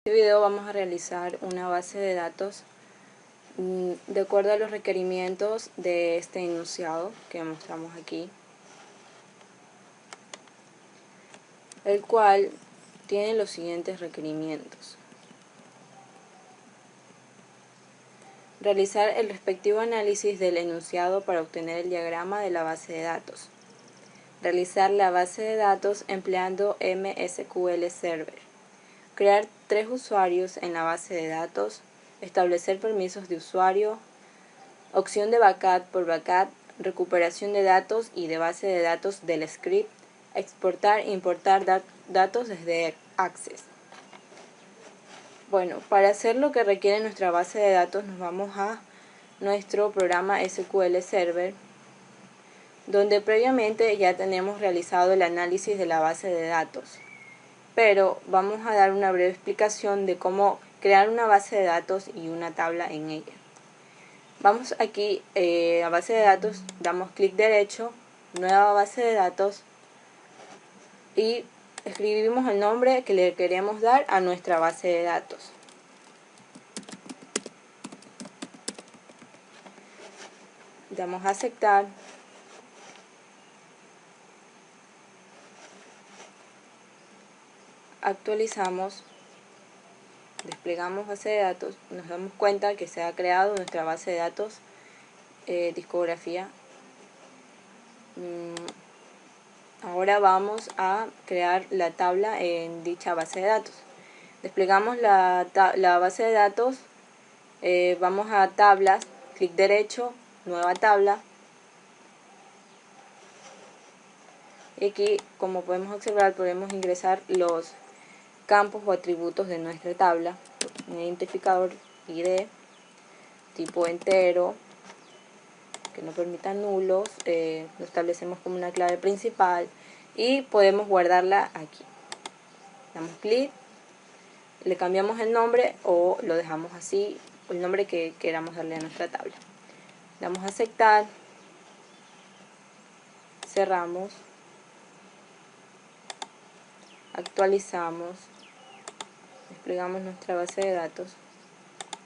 En este video vamos a realizar una base de datos de acuerdo a los requerimientos de este enunciado que mostramos aquí, el cual tiene los siguientes requerimientos: realizar el respectivo análisis del enunciado para obtener el diagrama de la base de datos, realizar la base de datos empleando MSQL Server, crear 3 usuarios en la base de datos, establecer permisos de usuario, opción de backup por backup, recuperación de datos y de base de datos del script, exportar e importar datos desde Access. Bueno, para hacer lo que requiere nuestra base de datos nos vamos a nuestro programa SQL Server, donde previamente ya tenemos realizado el análisis de la base de datos. Pero vamos a dar una breve explicación de cómo crear una base de datos y una tabla en ella. Vamos aquí a base de datos, damos clic derecho, nueva base de datos y escribimos el nombre que le queremos dar a nuestra base de datos. Damos a aceptar. Actualizamos, desplegamos base de datos, nos damos cuenta que se ha creado nuestra base de datos discografía. Ahora vamos a crear la tabla en dicha base de datos. Desplegamos la base de datos, vamos a tablas, clic derecho, nueva tabla. Y aquí, como podemos observar, podemos ingresar los campos o atributos de nuestra tabla: un identificador ID, tipo entero, que no permita nulos, lo establecemos como una clave principal y podemos guardarla aquí. Damos clic, le cambiamos el nombre o lo dejamos así, el nombre que queramos darle a nuestra tabla. Damos a aceptar, cerramos, actualizamos, desplegamos nuestra base de datos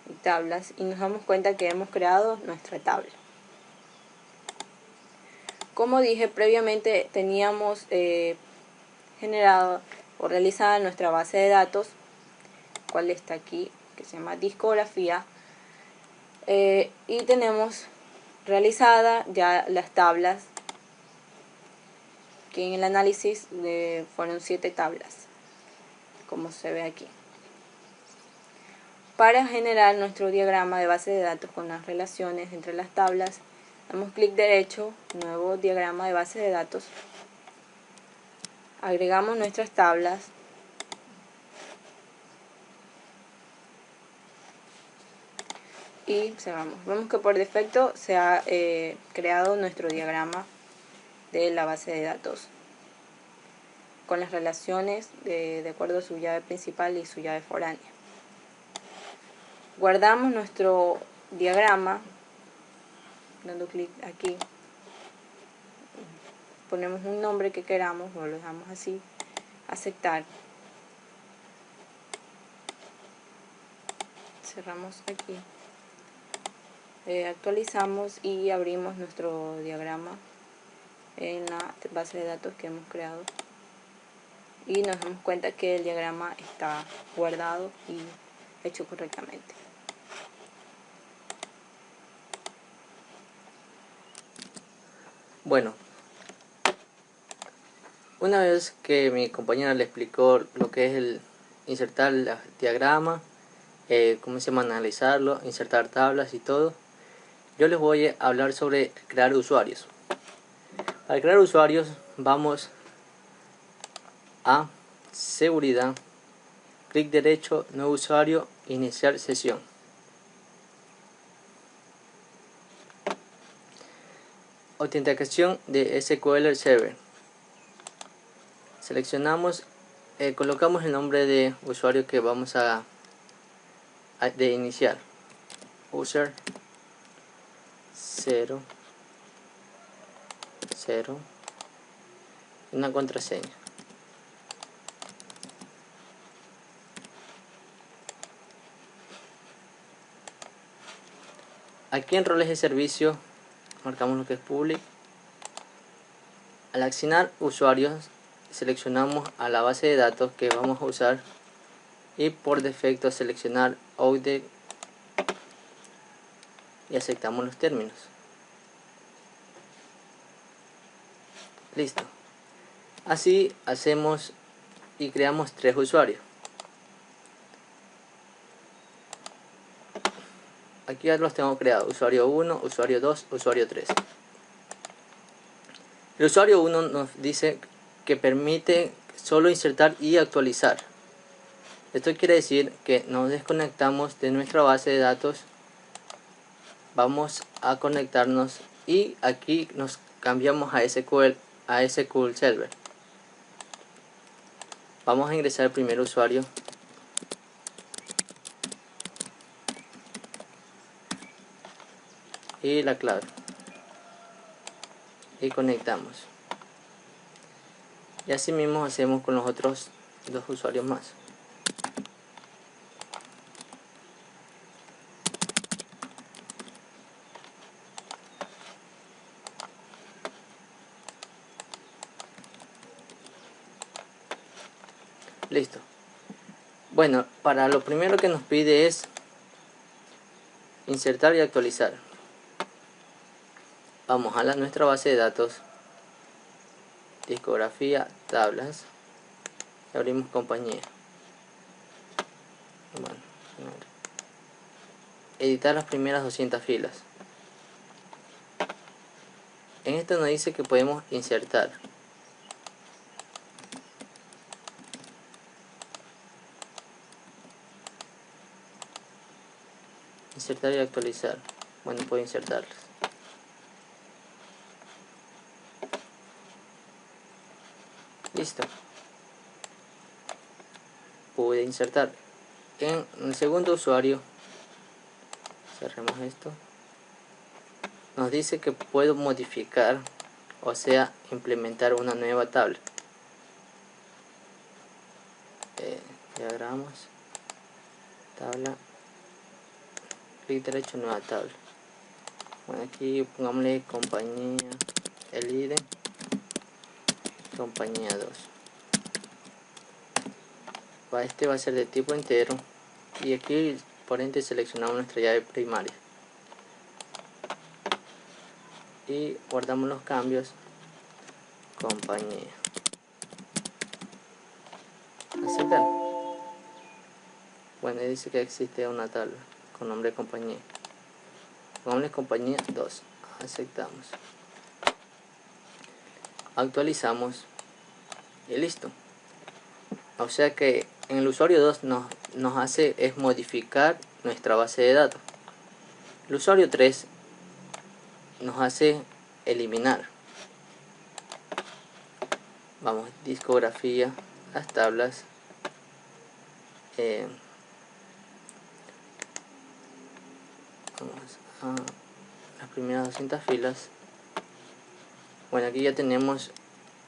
y tablas y nos damos cuenta que hemos creado nuestra tabla. Como dije previamente, teníamos generado o realizada nuestra base de datos, cual está aquí, que se llama discografía, y tenemos realizada ya las tablas, que en el análisis fueron 7 tablas, como se ve aquí. Para generar nuestro diagrama de base de datos con las relaciones entre las tablas, damos clic derecho, nuevo diagrama de base de datos, agregamos nuestras tablas, y cerramos. Vemos que por defecto se ha creado nuestro diagrama de la base de datos con las relaciones de acuerdo a su llave principal y su llave foránea. Guardamos nuestro diagrama dando clic aquí, ponemos un nombre que queramos o lo dejamos así, aceptar, cerramos aquí, actualizamos y abrimos nuestro diagrama en la base de datos que hemos creado y nos damos cuenta que el diagrama está guardado y hecho correctamente. Bueno, una vez que mi compañera le explicó lo que es el insertar el diagrama, cómo se llama analizarlo, insertar tablas y todo, yo les voy a hablar sobre crear usuarios. Para crear usuarios vamos a seguridad, clic derecho, nuevo usuario, iniciar sesión. Autenticación de SQL Server. Seleccionamos, colocamos el nombre de usuario que vamos a iniciar. User 0 0, una contraseña. Aquí en roles de servicio marcamos lo que es public. Al asignar usuarios seleccionamos a la base de datos que vamos a usar y por defecto seleccionar update y aceptamos los términos. Listo. Así hacemos y creamos 3 usuarios. Aquí ya los tengo creados: usuario 1, usuario 2, usuario 3. El usuario 1 nos dice que permite solo insertar y actualizar. Esto quiere decir que nos desconectamos de nuestra base de datos, vamos a conectarnos y aquí nos cambiamos a SQL Server. Vamos a ingresar el primer usuario y la clave y conectamos, y así mismo hacemos con los otros 2 usuarios más. Listo. Bueno, para lo primero que nos pide es insertar y actualizar. Vamos a nuestra base de datos, discografía, tablas, y abrimos compañía. Bueno, editar las primeras 200 filas. En esto nos dice que podemos insertar. Insertar y actualizar. Bueno, puedo insertarlas. Listo. Pude insertar. En el segundo usuario, cerremos esto, nos dice que puedo modificar, o sea, implementar una nueva tabla. Diagramas, tabla, clic derecho, nueva tabla. Bueno, aquí pongámosle compañía, el ID, compañía 2. Este va a ser de tipo entero y aquí por ende seleccionamos nuestra llave primaria y guardamos los cambios. Compañía, aceptar. Bueno, dice que existe una tabla con nombre de compañía. Pongámosle compañía 2, aceptamos, actualizamos y listo. O sea que en el usuario 2 nos hace es modificar nuestra base de datos. El usuario 3 nos hace eliminar. Vamos, discografía, las tablas, vamos a las primeras 200 filas. Bueno, aquí ya tenemos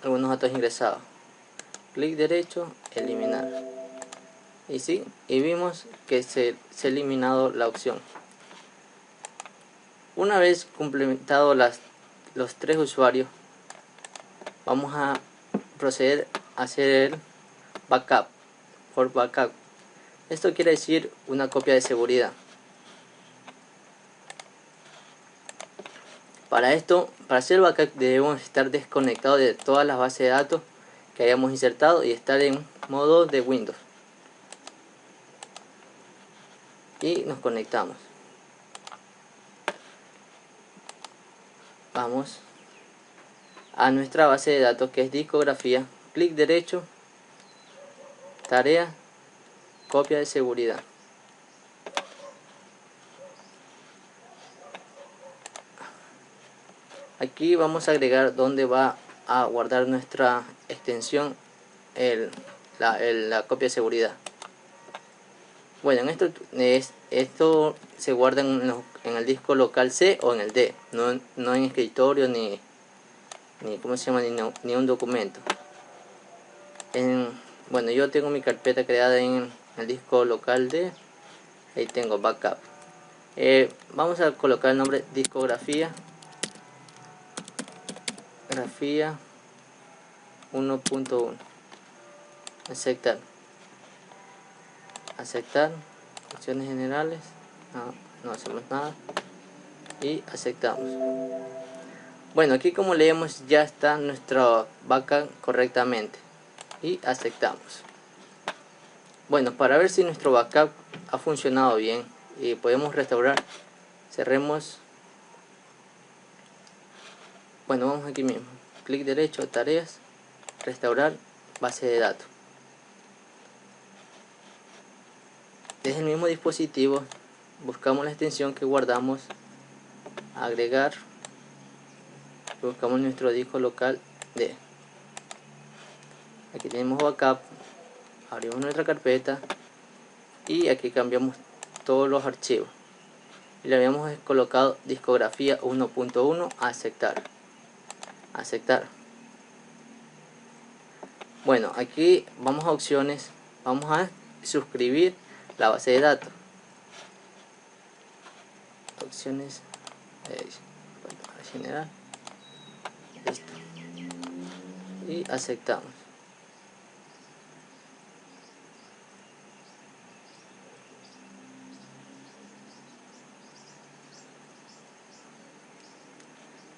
algunos datos ingresados. Clic derecho, eliminar. Y sí, y vimos que se ha eliminado la opción. Una vez complementado los 3 usuarios, vamos a proceder a hacer el backup por backup. Esto quiere decir una copia de seguridad. Para esto, para hacer el backup debemos estar desconectados de todas las bases de datos que hayamos insertado y estar en modo de Windows. Y nos conectamos. Vamos a nuestra base de datos que es discografía, clic derecho, tarea, copia de seguridad. Aquí vamos a agregar donde va a guardar nuestra extensión la copia de seguridad. Bueno, esto se guarda en el disco local C o en el D, no en escritorio ni ¿cómo se llama? Ni un documento. Bueno, yo tengo mi carpeta creada en el disco local D, ahí tengo backup. Vamos a colocar el nombre discografía 1.1. Aceptar, opciones generales, no hacemos nada y aceptamos. Bueno, aquí como leemos ya está nuestra backup correctamente y aceptamos. Bueno, para ver si nuestro backup ha funcionado bien y podemos restaurar, cerremos. Bueno, vamos aquí mismo, clic derecho, tareas, restaurar base de datos. Desde el mismo dispositivo buscamos la extensión que guardamos, agregar, buscamos nuestro disco local D. Aquí tenemos backup, abrimos nuestra carpeta y aquí cambiamos todos los archivos y le habíamos colocado discografía 1.1 a aceptar. Bueno, aquí vamos a opciones, vamos a suscribir la base de datos. Opciones general, listo, y aceptamos.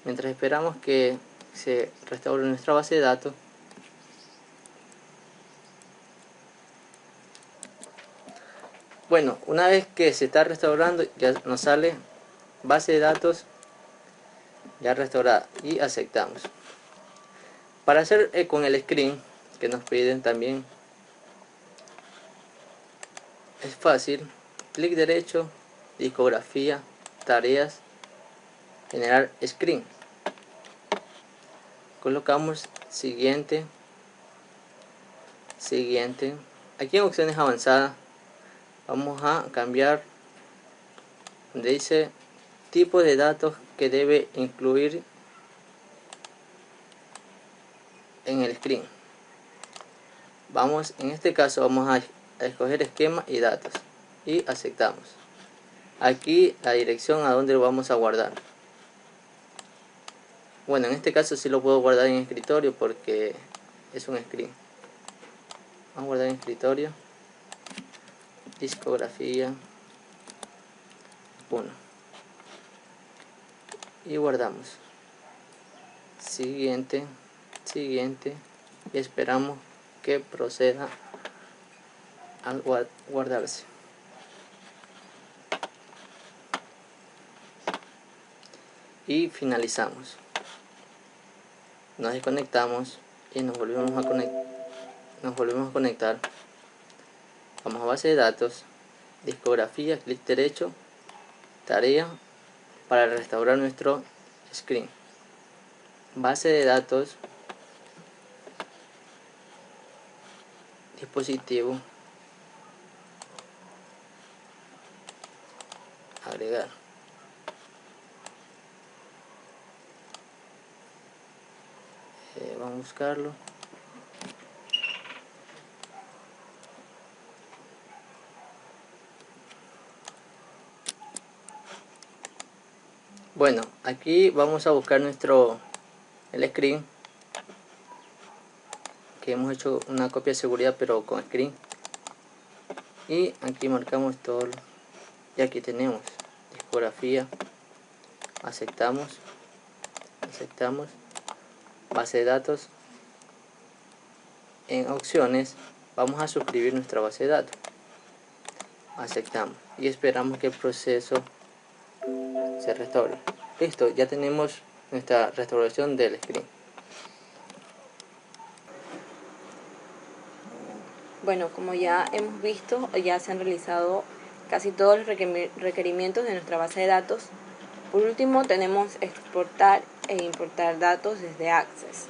Mientras esperamos que se restaure nuestra base de datos, bueno, una vez que se está restaurando ya nos sale base de datos ya restaurada y aceptamos. Para hacer con el screen que nos piden también es fácil, clic derecho, discografía, tareas, generar screen, colocamos siguiente. Aquí en opciones avanzadas vamos a cambiar donde dice tipo de datos que debe incluir en el screen. En este caso vamos a escoger esquema y datos y aceptamos. Aquí la dirección a donde lo vamos a guardar. Bueno, en este caso sí lo puedo guardar en escritorio porque es un screen. Vamos a guardar en escritorio, discografía 1 y guardamos. Siguiente y esperamos que proceda a guardarse. Y finalizamos. Nos desconectamos y nos volvemos a conectar. Vamos a base de datos, discografía, clic derecho, tarea para restaurar nuestro screen. Base de datos, dispositivo, agregar. Vamos a buscarlo. Bueno, aquí vamos a buscar el screen que hemos hecho una copia de seguridad pero con screen y aquí marcamos todo y aquí tenemos discografía, aceptamos, base de datos. En opciones vamos a suscribir nuestra base de datos, aceptamos y esperamos que el proceso se restaure. Listo, ya tenemos nuestra restauración del screen. Bueno, como ya hemos visto, ya se han realizado casi todos los requerimientos de nuestra base de datos. Por último, tenemos exportar e importar datos desde Access.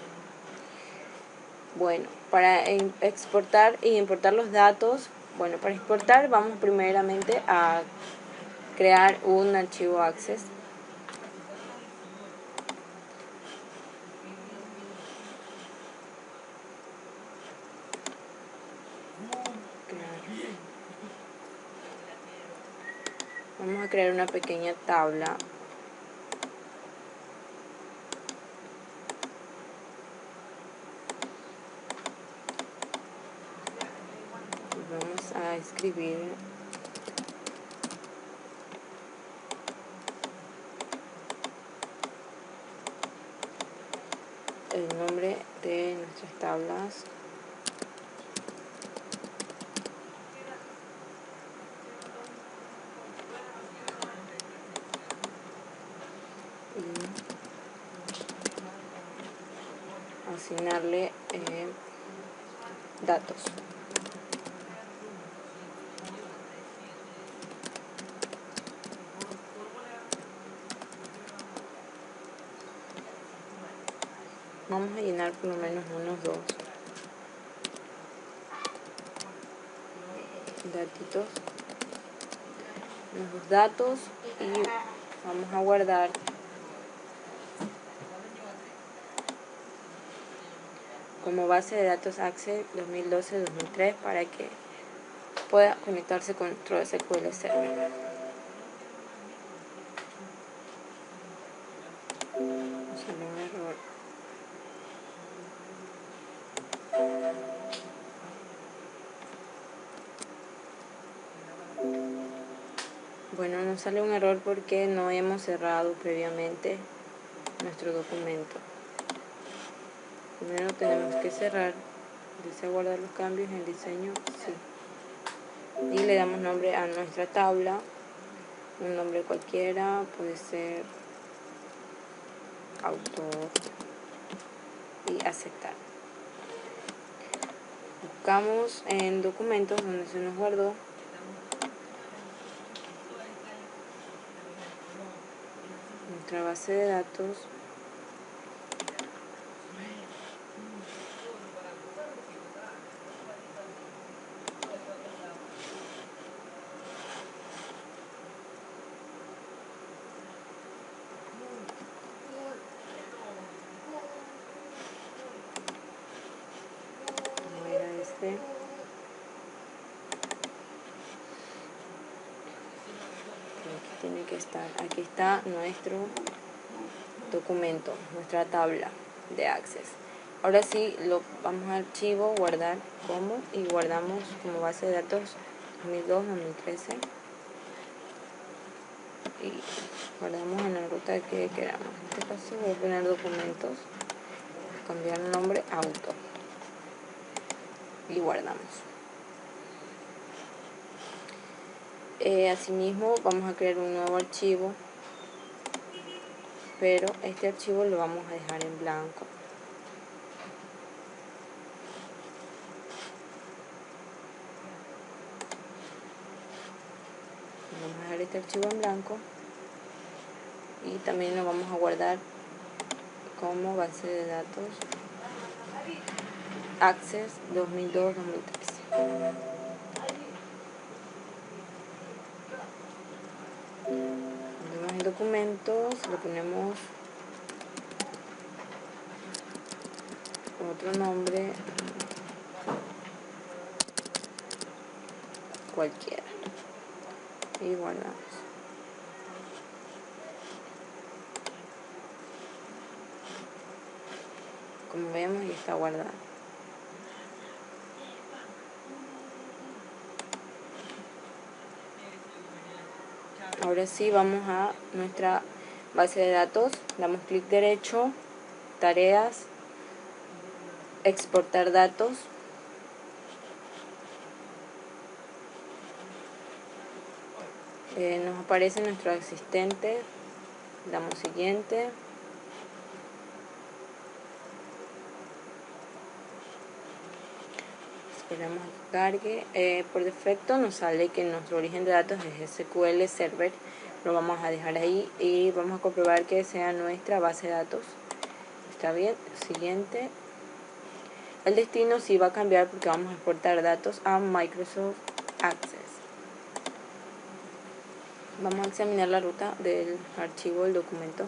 Bueno, para exportar e importar los datos, para exportar vamos primeramente a crear un archivo Access. Vamos a crear una pequeña tabla. Vamos a escribir el nombre de nuestras tablas. Y asignarle datos. Vamos a llenar por lo menos unos 2 datitos, unos 2 datos, y vamos a guardar como base de datos Access 2012-2003 para que pueda conectarse con nuestro SQL Server. Sale un error. Bueno, nos sale un error porque no hemos cerrado previamente nuestro documento. Primero tenemos que cerrar. Dice guardar los cambios en diseño, sí. Y le damos nombre a nuestra tabla, un nombre cualquiera, puede ser autor, y aceptar. Buscamos en documentos donde se nos guardó. Nuestra base de datos. Vamos a ir a este. Aquí tiene que estar. Aquí está nuestro documento, nuestra tabla de Access. Ahora sí, lo vamos a archivo, guardar como, y guardamos como base de datos 2002-2013 y guardamos en la ruta que queramos. En este caso voy a poner documentos, cambiar el nombre a auto y guardamos. Asimismo vamos a crear un nuevo archivo, pero este archivo lo vamos a dejar en blanco. Vamos a dejar este archivo en blanco y también lo vamos a guardar como base de datos Access 2002-2013. En documentos le ponemos otro nombre cualquiera y guardamos. Como vemos, ya está guardado. Ahora sí, vamos a nuestra base de datos, damos clic derecho, tareas, exportar datos. Nos aparece nuestro asistente, damos siguiente. Esperamos a que cargue. Por defecto nos sale que nuestro origen de datos es SQL Server. Lo vamos a dejar ahí y vamos a comprobar que sea nuestra base de datos. Está bien, siguiente. El destino sí va a cambiar porque vamos a exportar datos a Microsoft Access. Vamos a examinar la ruta del archivo del documento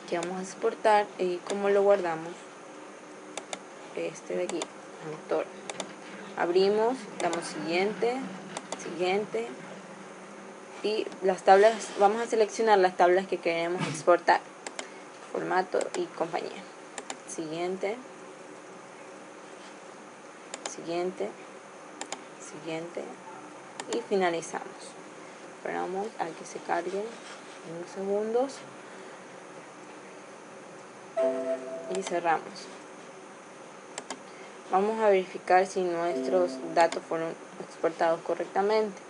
que vamos a exportar y cómo lo guardamos. Este de aquí, autor. Abrimos, damos siguiente, siguiente, y las tablas, vamos a seleccionar las tablas que queremos exportar, formato y compañía. Siguiente, siguiente, siguiente y finalizamos. Esperamos a que se carguen unos segundos y cerramos. Vamos a verificar si nuestros datos fueron exportados correctamente.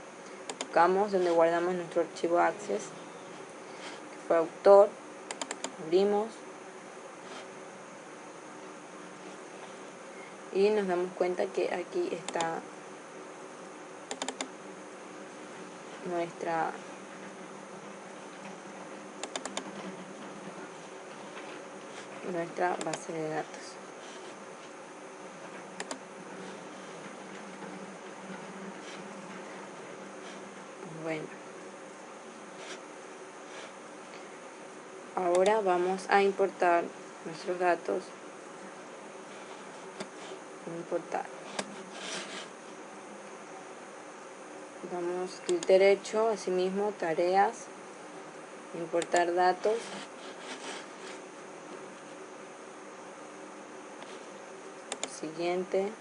Buscamos donde guardamos nuestro archivo Access, que fue autor, abrimos y nos damos cuenta que aquí está nuestra base de datos. Bueno, ahora vamos a importar nuestros datos. Importar. Damos clic derecho, asimismo tareas, importar datos. Siguiente.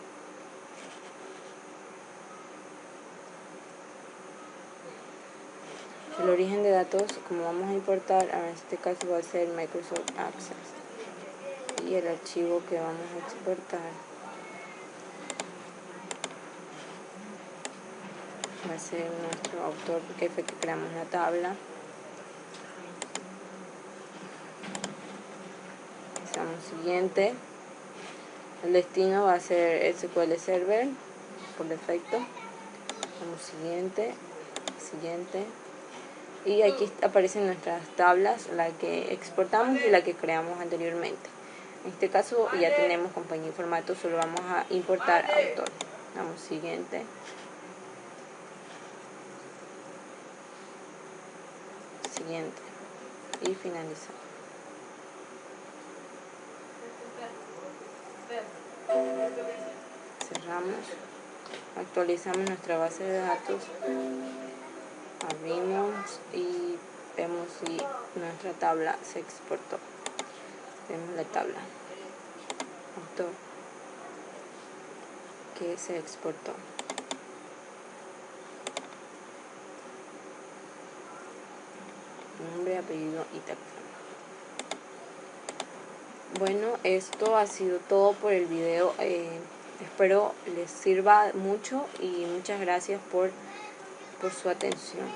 El origen de datos, como vamos a importar, en este caso va a ser Microsoft Access. Y el archivo que vamos a exportar va a ser nuestro autor, porque fue que creamos la tabla. Pasamos siguiente. El destino va a ser SQL Server por defecto. Vamos siguiente, siguiente. Y aquí aparecen nuestras tablas, la que exportamos y la que creamos anteriormente. En este caso ya tenemos compañía y formato, solo vamos a importar autor. Damos siguiente. Siguiente. Y finalizamos. Cerramos. Actualizamos nuestra base de datos. Abrimos y vemos si nuestra tabla se exportó. Vemos la tabla autor que se exportó. Nombre, apellido y teléfono. Bueno, esto ha sido todo por el video. Espero les sirva mucho y muchas gracias por su atención.